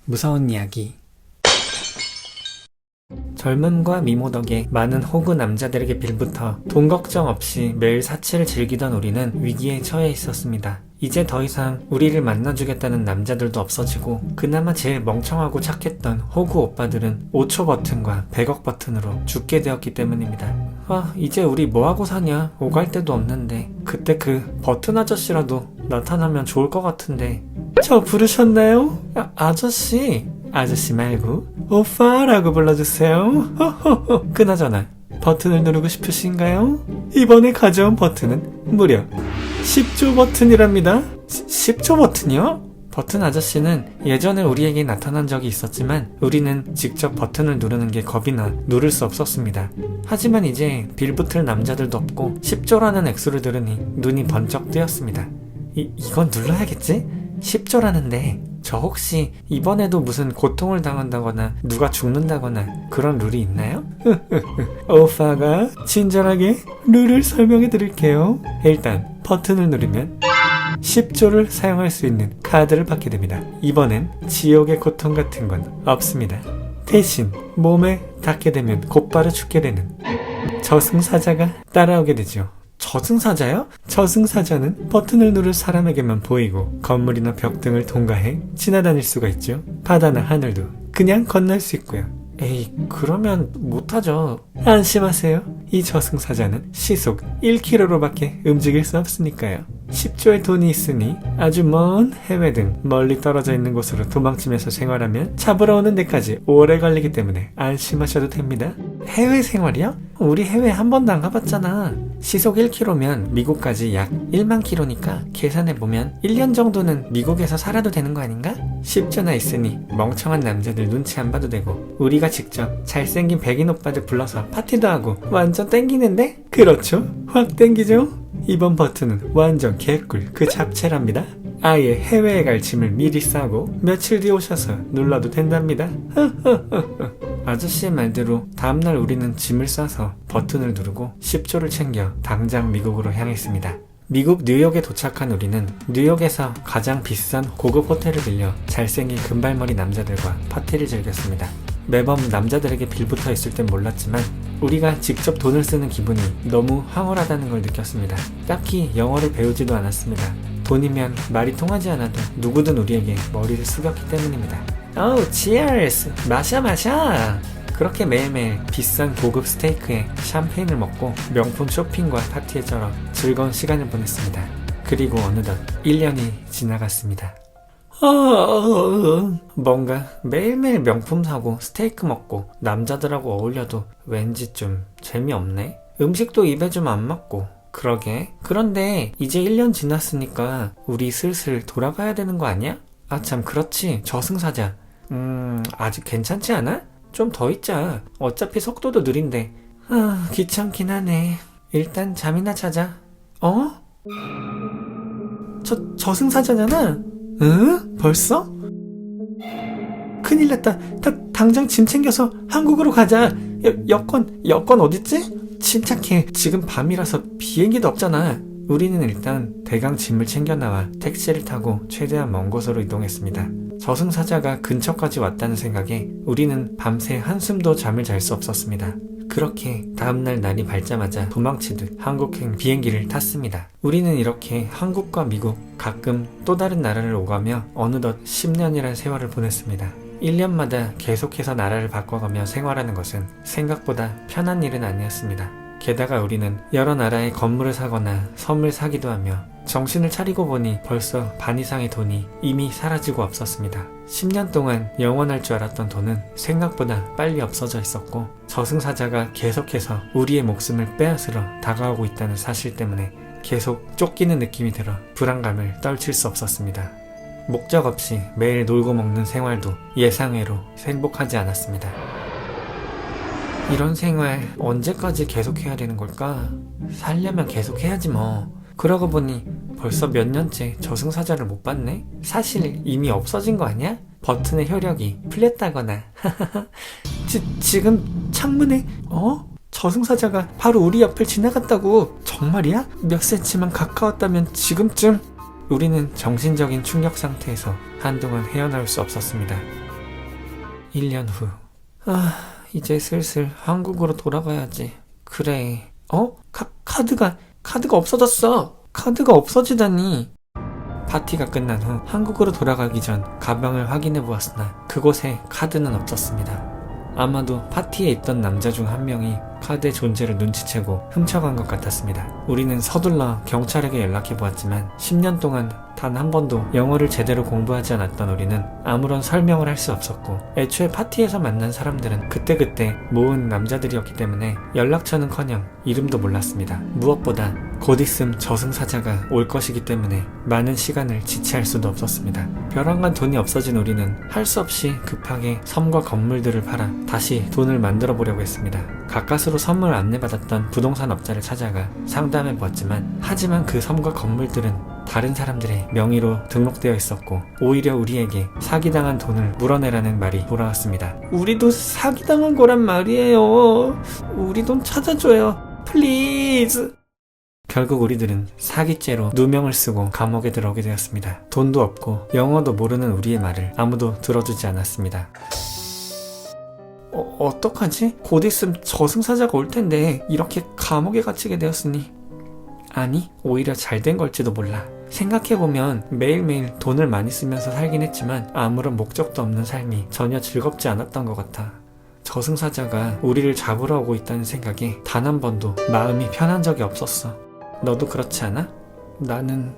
무서운 이야기. 젊음과 미모 덕에 많은 호구 남자들에게 빌부터 돈 걱정 없이 매일 사치를 즐기던 우리는 위기에 처해 있었습니다. 이제 더 이상 우리를 만나주겠다는 남자들도 없어지고 그나마 제일 멍청하고 착했던 호구 오빠들은 5초 버튼과 100억 버튼으로 죽게 되었기 때문입니다. 이제 우리 뭐하고 사냐? 오갈 데도 없는데 그때 그 버튼 아저씨라도 나타나면 좋을 것 같은데. 저 부르셨나요? 아저씨? 아저씨 말고 오빠라고 불러주세요. 호호호. 그나저나 버튼을 누르고 싶으신가요? 이번에 가져온 버튼은 무려 10조 버튼이랍니다. 10조 버튼이요? 버튼 아저씨는 예전에 우리에게 나타난 적이 있었지만 우리는 직접 버튼을 누르는 게 겁이 나 누를 수 없었습니다. 하지만 이제 빌붙을 남자들도 없고 10조라는 액수를 들으니 눈이 번쩍 뜨였습니다. 이건 눌러야겠지? 10조라는데 저 혹시 이번에도 무슨 고통을 당한다거나 누가 죽는다거나 그런 룰이 있나요? 오빠가 친절하게 룰을 설명해 드릴게요. 일단 버튼을 누르면 10조를 사용할 수 있는 카드를 받게 됩니다. 이번엔 지옥의 고통 같은 건 없습니다. 대신 몸에 닿게 되면 곧바로 죽게 되는 저승사자가 따라오게 되죠. 저승사자요? 저승사자는 버튼을 누를 사람에게만 보이고 건물이나 벽 등을 통과해 지나다닐 수가 있죠. 바다나 하늘도 그냥 건널 수 있고요. 에이, 그러면 못하죠. 안심하세요. 이 저승사자는 시속 1km로밖에 움직일 수 없으니까요. 10조의 돈이 있으니 아주 먼 해외 등 멀리 떨어져 있는 곳으로 도망치면서 생활하면 잡으러 오는 데까지 오래 걸리기 때문에 안심하셔도 됩니다. 해외 생활이요? 우리 해외 한 번도 안 가봤잖아. 시속 1km면 미국까지 약 1만 km니까 계산해보면 1년 정도는 미국에서 살아도 되는 거 아닌가? 10조나 있으니 멍청한 남자들 눈치 안 봐도 되고 우리가 직접 잘생긴 백인 오빠들 불러서 파티도 하고 완전 땡기는데? 그렇죠? 확 땡기죠? 이번 버튼은 완전 개꿀 그 잡채랍니다. 아예 해외에 갈 짐을 미리 싸고 며칠 뒤에 오셔서 눌러도 된답니다. 아저씨의 말대로 다음날 우리는 짐을 싸서 버튼을 누르고 10조를 챙겨 당장 미국으로 향했습니다. 미국 뉴욕에 도착한 우리는 뉴욕에서 가장 비싼 고급 호텔을 빌려 잘생긴 금발머리 남자들과 파티를 즐겼습니다. 매번 남자들에게 빌붙어 있을 땐 몰랐지만 우리가 직접 돈을 쓰는 기분이 너무 황홀하다는 걸 느꼈습니다. 딱히 영어를 배우지도 않았습니다. 돈이면 말이 통하지 않아도 누구든 우리에게 머리를 숙였기 때문입니다. cheers! 마샤! 그렇게 매일매일 비싼 고급 스테이크에 샴페인을 먹고 명품 쇼핑과 파티에 쩔어 즐거운 시간을 보냈습니다. 그리고 어느덧 1년이 지나갔습니다. 뭔가 매일매일 명품 사고 스테이크 먹고 남자들하고 어울려도 왠지 좀 재미없네. 음식도 입에 좀 안 맞고. 그러게. 그런데 이제 1년 지났으니까 우리 슬슬 돌아가야 되는 거 아니야? 참 그렇지. 저승사자. 아직 괜찮지 않아? 좀 더 있자. 어차피 속도도 느린데. 귀찮긴 하네. 일단 잠이나 자자. 저승사자잖아? 응? 벌써? 큰일 났다. 당장 짐 챙겨서 한국으로 가자. 여권 어딨지? 침착해. 지금 밤이라서 비행기도 없잖아. 우리는 일단 대강 짐을 챙겨 나와 택시를 타고 최대한 먼 곳으로 이동했습니다. 저승사자가 근처까지 왔다는 생각에 우리는 밤새 한숨도 잠을 잘 수 없었습니다. 그렇게 다음날 날이 밝자마자 도망치듯 한국행 비행기를 탔습니다. 우리는 이렇게 한국과 미국, 가끔 또 다른 나라를 오가며 어느덧 10년이란 세월을 보냈습니다. 1년마다 계속해서 나라를 바꿔가며 생활하는 것은 생각보다 편한 일은 아니었습니다. 게다가 우리는 여러 나라의 건물을 사거나 섬을 사기도 하며 정신을 차리고 보니 벌써 반 이상의 돈이 이미 사라지고 없었습니다. 10년 동안 영원할 줄 알았던 돈은 생각보다 빨리 없어져 있었고 저승사자가 계속해서 우리의 목숨을 빼앗으러 다가오고 있다는 사실 때문에 계속 쫓기는 느낌이 들어 불안감을 떨칠 수 없었습니다. 목적 없이 매일 놀고 먹는 생활도 예상외로 행복하지 않았습니다. 이런 생활 언제까지 계속해야 되는 걸까? 살려면 계속해야지 뭐. 그러고 보니 벌써 몇 년째 저승사자를 못 봤네? 사실 이미 없어진 거 아니야? 버튼의 효력이 풀렸다거나. 지금 창문에 저승사자가 바로 우리 옆을 지나갔다고. 정말이야? 몇 센치만 가까웠다면 지금쯤. 우리는 정신적인 충격 상태에서 한동안 헤어나올 수 없었습니다. 1년 후. 이제 슬슬 한국으로 돌아가야지. 그래. 카드가 없어졌어. 카드가 없어지다니. 파티가 끝난 후 한국으로 돌아가기 전 가방을 확인해 보았으나 그곳에 카드는 없었습니다. 아마도 파티에 있던 남자 중 한 명이 카드의 존재를 눈치채고 훔쳐간 것 같았습니다. 우리는 서둘러 경찰에게 연락해 보았지만 10년 동안 단 한 번도 영어를 제대로 공부하지 않았던 우리는 아무런 설명을 할 수 없었고, 애초에 파티에서 만난 사람들은 그때그때 모은 남자들이었기 때문에 연락처는커녕 이름도 몰랐습니다. 무엇보다 곧 있음 저승사자가 올 것이기 때문에 많은 시간을 지체할 수도 없었습니다. 벼랑간 돈이 없어진 우리는 할 수 없이 급하게 섬과 건물들을 팔아 다시 돈을 만들어 보려고 했습니다. 가까스로 선물 안내받았던 부동산 업자를 찾아가 상담해 보았지만, 하지만 그 섬과 건물들은 다른 사람들의 명의로 등록되어 있었고, 오히려 우리에게 사기당한 돈을 물어내라는 말이 돌아왔습니다. 우리도 사기당한 거란 말이에요. 우리 돈 찾아줘요. 플리즈. 결국 우리들은 사기죄로 누명을 쓰고 감옥에 들어오게 되었습니다. 돈도 없고 영어도 모르는 우리의 말을 아무도 들어주지 않았습니다. 어떡하지? 곧 있으면 저승사자가 올 텐데 이렇게 감옥에 갇히게 되었으니. 아니, 오히려 잘된 걸지도 몰라. 생각해보면 매일매일 돈을 많이 쓰면서 살긴 했지만 아무런 목적도 없는 삶이 전혀 즐겁지 않았던 것 같아. 저승사자가 우리를 잡으러 오고 있다는 생각에 단 한 번도 마음이 편한 적이 없었어. 너도 그렇지 않아? 나는...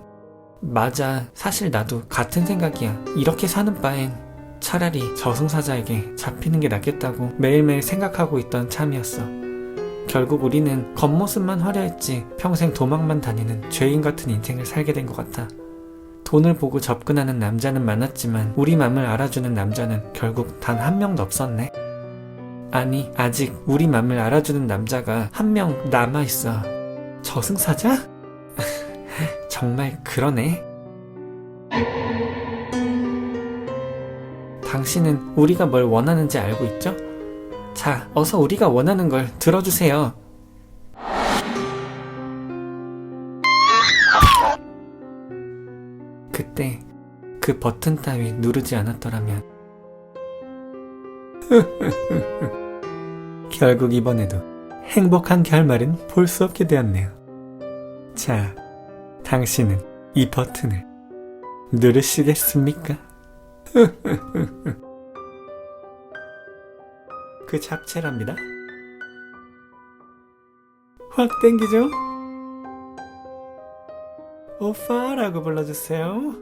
맞아. 사실 나도 같은 생각이야. 이렇게 사는 바엔 차라리 저승사자에게 잡히는 게 낫겠다고 매일매일 생각하고 있던 참이었어. 결국 우리는 겉모습만 화려했지 평생 도망만 다니는 죄인 같은 인생을 살게 된 것 같아. 돈을 보고 접근하는 남자는 많았지만 우리 맘을 알아주는 남자는 결국 단 한 명도 없었네. 아니, 아직 우리 맘을 알아주는 남자가 한 명 남아있어. 저승사자? 정말 그러네. 당신은 우리가 뭘 원하는지 알고 있죠? 자, 어서 우리가 원하는 걸 들어주세요. 그때 그 버튼 따위 누르지 않았더라면. 결국 이번에도 행복한 결말은 볼 수 없게 되었네요. 자, 당신은 이 버튼을 누르시겠습니까? 그 잡채랍니다. 확 땡기죠? 오빠라고 불러주세요.